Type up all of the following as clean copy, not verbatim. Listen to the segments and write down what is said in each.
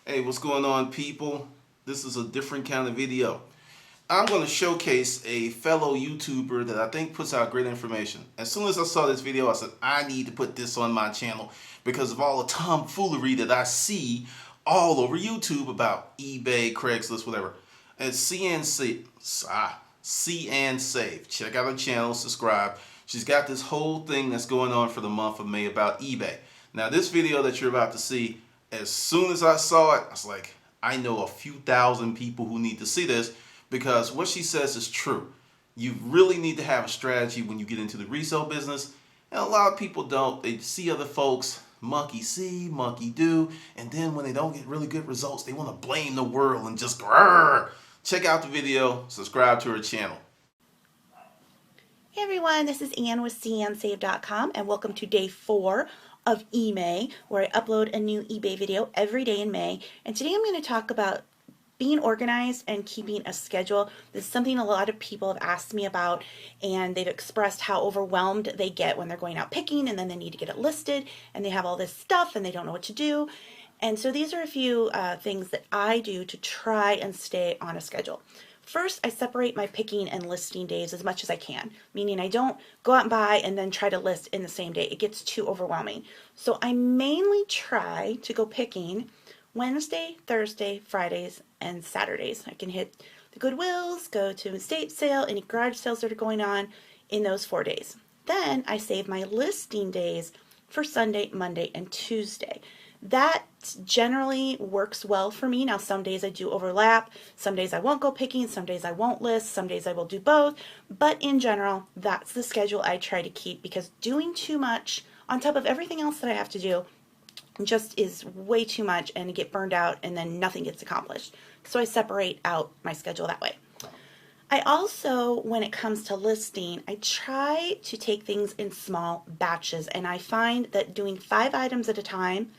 Hey, what's going on, people? This is a different kind of video. I'm going to showcase a fellow YouTuber that I think puts out great information. As soon as I saw this video, I said, I need to put this on my channel because of all the tomfoolery that I see all over YouTube about eBay, Craigslist, whatever. And SeeAnnSave. Check out her channel, subscribe. She's got this whole thing that's going on for the month of May about eBay. Now, this video that you're about to see, as soon as I saw it, I was like, I know a few thousand people who need to see this because what she says is true. You really need to have a strategy when you get into the resale business. And a lot of people don't. They see other folks, monkey see, monkey do, and then when they don't get really good results, they want to blame the world and just grrr. Check out the video, subscribe to her channel. Hey everyone, this is Ann with SeeAnnSave.com and welcome to day 4 of eMay, where I upload a new eBay video every day in May. And today I'm going to talk about being organized and keeping a schedule. This is something a lot of people have asked me about, and they've expressed how overwhelmed they get when they're going out picking and then they need to get it listed and they have all this stuff and they don't know what to do. And so these are a few things that I do to try and stay on a schedule. First, I separate my picking and listing days as much as I can, meaning I don't go out and buy and then try to list in the same day. It gets too overwhelming. So I mainly try to go picking Wednesday, Thursday, Fridays, and Saturdays. I can hit the Goodwills, go to estate sale, any garage sales that are going on in those 4 days. Then I save my listing days for Sunday, Monday, and Tuesday. That generally works well for me. Now, some days I do overlap. Some days I won't go picking. Some days I won't list. Some days I will do both. But in general, that's the schedule I try to keep, because doing too much on top of everything else that I have to do just is way too much, and I get burned out and then nothing gets accomplished. So I separate out my schedule that way. I also, when it comes to listing, I try to take things in small batches, and I find that doing 5 items at a time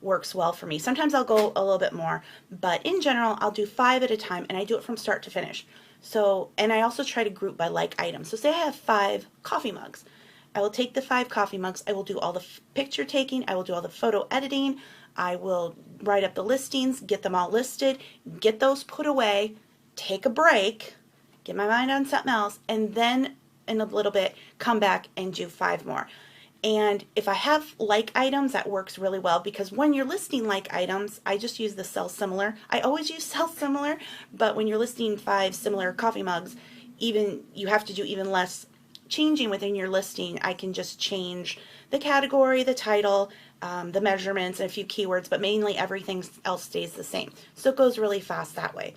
works well for me. Sometimes I'll go a little bit more, but in general, I'll do 5 at a time, and I do it from start to finish. So, and I also try to group by like items. So say I have 5 coffee mugs. I will take the 5 coffee mugs. I will do all the picture taking. I will do all the photo editing. I will write up the listings, get them all listed, get those put away, take a break, get my mind on something else, and then in a little bit, come back and do 5 more. And if I have like items, that works really well, because when you're listing like items, I just use the sell similar. I always use sell similar, but when you're listing 5 similar coffee mugs, even you have to do even less changing within your listing. I can just change the category, the title, the measurements, and a few keywords, but mainly everything else stays the same. So it goes really fast that way.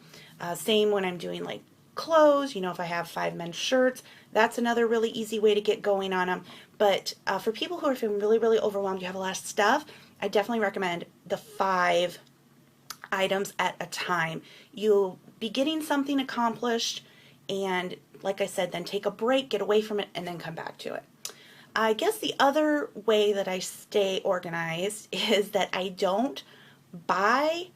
Same when I'm doing like clothes. You know, if I have 5 men's shirts, that's another really easy way to get going on them. But for people who are feeling really, really overwhelmed, you have a lot of stuff, I definitely recommend the 5 items at a time. You'll be getting something accomplished, and like I said, then take a break, get away from it, and then come back to it. I guess the other way that I stay organized is that I don't buy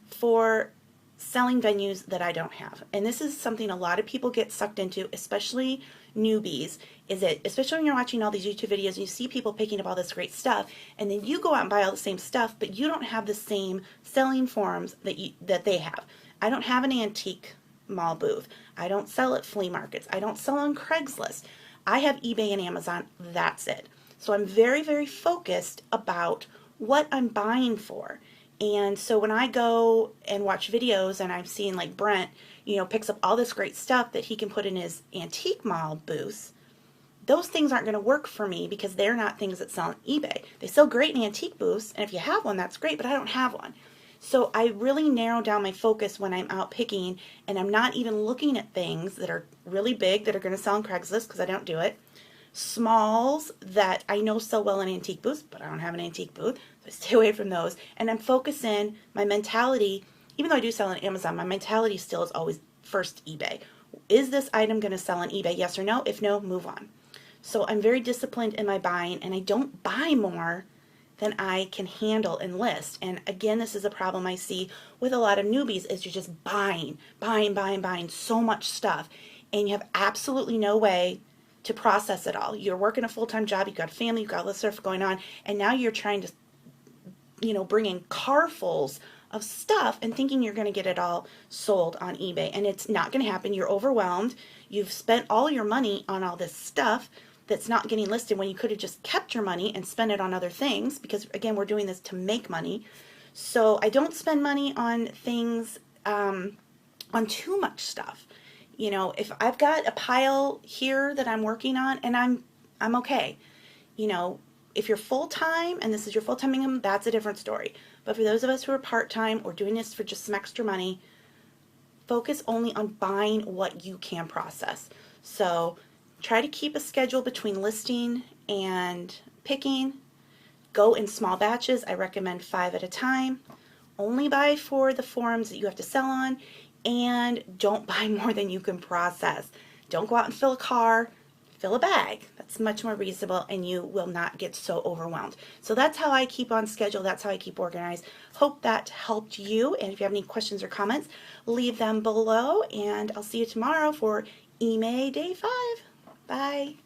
for selling venues that I don't have. And this is something a lot of people get sucked into, especially newbies, is that especially when you're watching all these YouTube videos and you see people picking up all this great stuff, and then you go out and buy all the same stuff, but you don't have the same selling forums that they have. I don't have an antique mall booth. I don't sell at flea markets. I don't sell on Craigslist. I have eBay and Amazon. That's it. So I'm very, very focused about what I'm buying for. And so when I go and watch videos and I'm seeing like Brent, you know, picks up all this great stuff that he can put in his antique mall booths, those things aren't going to work for me because they're not things that sell on eBay. They sell great in antique booths, and if you have one, that's great, but I don't have one. So I really narrow down my focus when I'm out picking, and I'm not even looking at things that are really big that are going to sell on Craigslist, because I don't do it. Smalls that I know sell well in antique booths, but I don't have an antique booth, so I stay away from those. And I'm focusing my mentality, even though I do sell on Amazon, my mentality still is always first eBay. Is this item going to sell on eBay? Yes or no? If no, move on. So I'm very disciplined in my buying, and I don't buy more than I can handle and list. And again, this is a problem I see with a lot of newbies, is you're just buying so much stuff, and you have absolutely no way to process it all. You're working a full-time job, you've got a family, you've got all this stuff going on, and now you're trying to, you know, bring in carfuls of stuff and thinking you're going to get it all sold on eBay, and it's not going to happen. You're overwhelmed. You've spent all your money on all this stuff that's not getting listed when you could have just kept your money and spent it on other things, because again, we're doing this to make money. So I don't spend money on things, on too much stuff. You know, if I've got a pile here that I'm working on, and I'm okay. You know, if you're full-time and this is your full-time income, that's a different story. But for those of us who are part-time or doing this for just some extra money, focus only on buying what you can process. So try to keep a schedule between listing and picking. Go in small batches. I recommend 5 at a time. Only buy for the forums that you have to sell on, and don't buy more than you can process. Don't go out and fill a car. Fill a bag. That's much more reasonable, and you will not get so overwhelmed. So that's how I keep on schedule. That's how I keep organized. Hope that helped you. And if you have any questions or comments, leave them below. And I'll see you tomorrow for eMay Day 5. Bye.